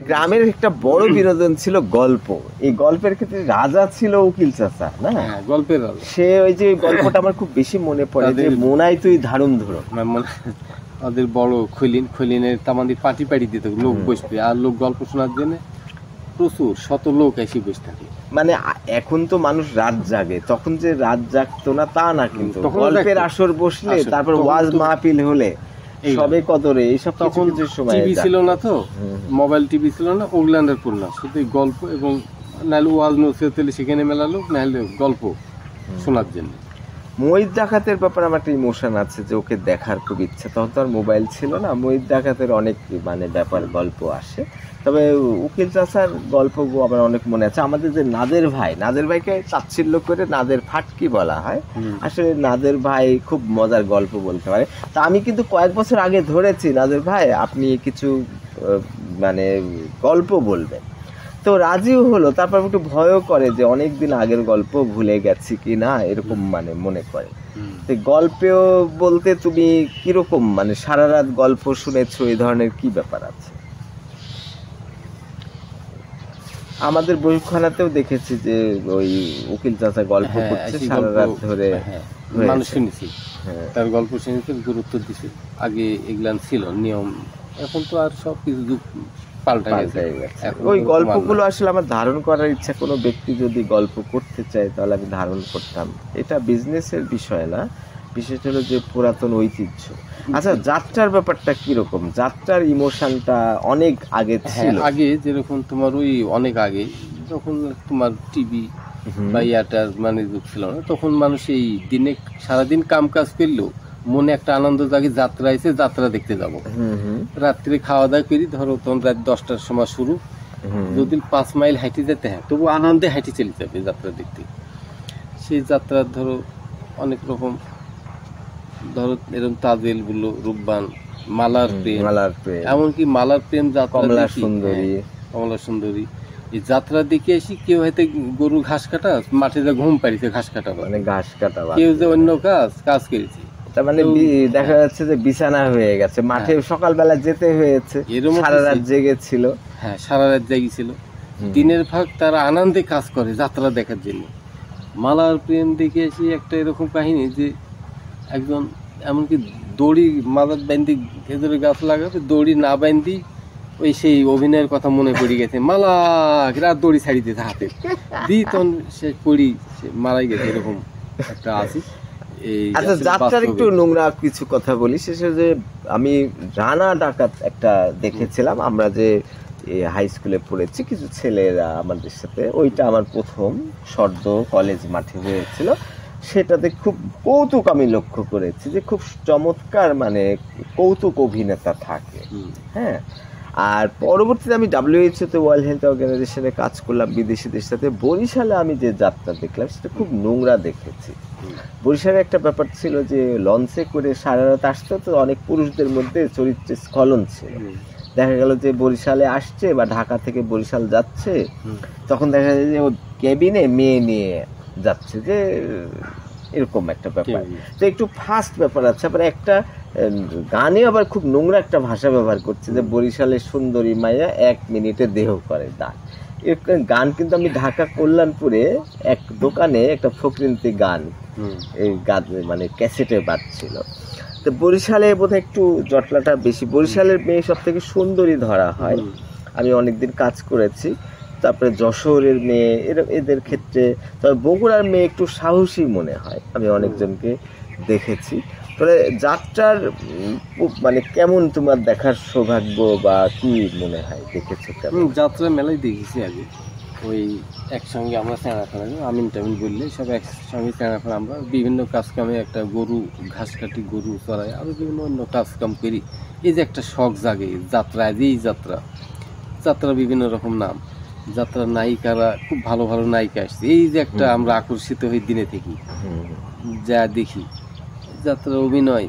গ্রামের একটা বড় বিনোদন ছিল গল্প। এই গল্পের ক্ষেত্রে রাজা ছিল উকিল চাচা, না? গল্পের রাজা। সে ওই যে গল্পটা আমার খুব বেশি মনে পড়ে যে মোনাই তুই ধারুন ধরো, ওদের বড় খলিনের তামাদি পাটি পাটি দিত, লোক বসবে আর লোক গল্প শোনার জন্য প্রচুর শত লোক এসে বসে থাকে। মানে এখন তো মানুষ রাত জাগে, তখন যে রাত জাগতো না তা না, কিন্তু গল্পের আসর বসলে তারপর ওয়াজ মাহফিল হলে সবে কদরে এইসব তখন যে সময় টিভি ছিল না, তো মোবাইল টিভি ছিল না, ওগুলানের পর না, শুধু গল্প এবং নাহলে ওয়াজ নসিহত সেখানে মেলা লোক, নাহলে গল্প শোনার জন্য। মহিত ডাকাতের ব্যাপারে আমার একটা ইমোশন আছে যে ওকে দেখার খুব ইচ্ছা। তখন তো আর মোবাইল ছিল না, মহিত ডাকাতের অনেক মানে ব্যাপার গল্প আসে। তবে উকিল চাচার গল্প আমার অনেক মনে আছে। আমাদের যে নাদের ভাইকে তাচ্ছিল্য করে নাদের ফাটকি বলা হয়, আসলে নাদের ভাই খুব মজার গল্প বলতে পারে। তা আমি কিন্তু কয়েক বছর আগে ধরেছি নাদের ভাই আপনি কিছু মানে গল্প বলবেন, তো রাজিও হলো। তারপর একটু ভয়ও করে যে অনেকদিন আগের গল্প ভুলে গেছি কি না, এরকম মানে মনে করে। তো গল্পেও বলতে তুমি কিরকম মানে সারা রাত গল্প শুনেছো, এই ধরনের কি ব্যাপার আছে? আমাদের বইখানাতেও দেখেছি যে ওই উকিল চাচা গল্প করছে সারা রাত ধরে, মানুষ শুনেছি তার গল্প শুনেছি, গুরুত্ব দিছে। আগে এগুলান ছিল নিয়ম, এখন তো আর সব কিছু পাল্টা গেছে। ওই গল্পগুলো আসলে আমার ধারণ করার ইচ্ছা, কোনো ব্যক্তি যদি গল্প করতে চায় তাহলে আমি ধারণ করতাম। এটা বিজনেসের বিষয় না, বিশেষ হলো যে পুরাতন ঐতিহ্য। আচ্ছা, যাত্রার ব্যাপারটা কিরকম? যাত্রার ইমোশনটা অনেক আগে ছিল। আগে যেরকম তোমার ওই অনেক আগে যখন তোমার টিভি বা ইয়াটার মানে যুগ ছিল না, তখন মানুষ এই দিনে সারাদিন কাম কাজ করলেও মনে একটা আনন্দ জাগে, যাত্রা এসে যাত্রা দেখতে যাব। রাত্রে খাওয়া দাওয়া করি, ধরো তখন রাত 10টার সময় শুরু, যদি 5 মাইল হাঁটে যেতে হয় তবু আনন্দে হাঁটে চলে যাবে যাত্রা দেখতে। সেই যাত্রার ধরো অনেক রকম, ধরো এরকম তাজেল গুলো, রূপবান, মালার প্রেম, এমনকি মালার প্রেম যাত্রা, কমলা সুন্দরী, এই যাত্রা দেখে এসে কেউ হয়তো গরু ঘাস কাটা, মাঠে যা ঘুম পাড়িছে ঘাস কাটা, মানে ঘাস কাটা, কেউ যে অন্য কাজ করেছে, তার মানে দেখা যাচ্ছে যে বিছানা হয়ে গেছে, মাঠে সকালবেলা যেতে হয়েছে, সারা রাত জেগেছিল। হ্যাঁ, সারা রাত জেগেছিল। দিনের ভাগ তারা আনন্দে কাজ করে যাত্রা দেখার জন্য। মালার প্রেম দেখে এসে একটা এরকম কাহিনী যে একজন এমনকি দড়ি মাদার বান্দি খেজুরের গাছ লাগাবে, দড়ি না বান্দি ওই সেই অভিনয়ের কথা মনে পড়ে গেছে, মালা রাত দড়ি ছাড়ি দিতে হাতে দি, তখন সে পড়ি মারাই গেছে, এরকম একটা আছে। আচ্ছা, যাত্রার একটু নোংরা কিছু কথা বলি। শেষে যে আমি রানা ডাকাত একটা দেখেছিলাম, আমরা যে হাই স্কুলে পড়েছি কিছু ছেলেরা আমাদের সাথে, ওইটা আমার প্রথম সদ্য কলেজ মাঠে হয়েছিল। সেটাতে খুব কৌতুক আমি লক্ষ্য করেছি যে খুব চমৎকার মানে কৌতুক অভিনেতা থাকে। হ্যাঁ, আর পরবর্তীতে আমি WHO তে ওয়ার্ল্ড হেলথ অর্গানাইজেশনে কাজ করলাম বিদেশিদের সাথে। বরিশালে আমি যে যাত্রা দেখলাম সেটা খুব নোংরা দেখেছি। বরিশালে একটা ব্যাপার ছিল যে লঞ্চে করে সারা রাত আসতে, তো অনেক পুরুষদের মধ্যে চরিত্রের স্খলন ছিল। দেখা গেল যে বরিশালে আসছে বা ঢাকা থেকে বরিশাল যাচ্ছে, তখন দেখা যায় যে ও কেবিনে মেয়ে নিয়ে যাচ্ছে, যে এরকম একটা ব্যাপার। তো একটু ফাস্ট ব্যাপার আছে। আবার একটা গানে আবার খুব নোংরা একটা ভাষা ব্যবহার করছে যে বরিশালের সুন্দরী মাইয়া 1 মিনিটে দেহ করে দান। গান কিন্তু আমি ঢাকা কল্যাণপুরে এক দোকানে একটা ফকরিন্তি গান এই গান মানে ক্যাসেটে বাজছিল। তো বরিশালে বোধহয় একটু জটলাটা বেশি। বরিশালের মেয়ে সব থেকে সুন্দরী ধরা হয়, আমি অনেকদিন কাজ করেছি। তারপরে যশোরের মেয়ে এদের ক্ষেত্রে, তবে বগুড়ার মেয়ে একটু সাহসী মনে হয়, আমি অনেকজনকে দেখেছি। তবে যাত্রার মানে কেমন তোমার দেখার সৌভাগ্য বা কি মনে হয়, দেখেছো কেমন? যাত্রা মেলায় দেখেছি আগে, ওই একসঙ্গে আমরা চেনাফেনা আমিন টামিন বললে সব একসঙ্গে চেনাফেনা, আমরা বিভিন্ন কাজ কামে, একটা গরু ঘাস কাটি, গরু চড়াই, আরও বিভিন্ন অন্য কাজ কাম করি। এই যে একটা শখ জাগে যাত্রা, এই যাত্রা বিভিন্ন রকম নাম, যাত্রার নায়িকারা খুব ভালো ভালো নায়িকা আসছে, এই যে একটা আমরা আকর্ষিত হই দিনে থেকে যা দেখি যাত্রার অভিনয়,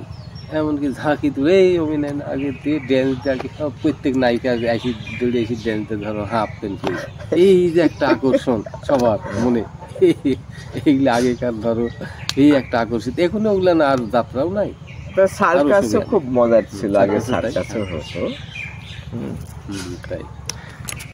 এমনকি ঝাঁকি তুলে এই অভিনয় আগে দিয়ে ড্যান্স দেখি, প্রত্যেক নায়িকা এসে দৌড়ে এসে ড্যান্সে ধরো হাফ প্যান্ট করে, এই যে একটা আকর্ষণ সবার মনে, এইগুলো আগেকার ধরো এই একটা আকর্ষিত। এখন ওগুলো না, আর যাত্রাও নাই। সার্কাসও খুব মজার ছিল আগে, সার্কাসও হতো। তাই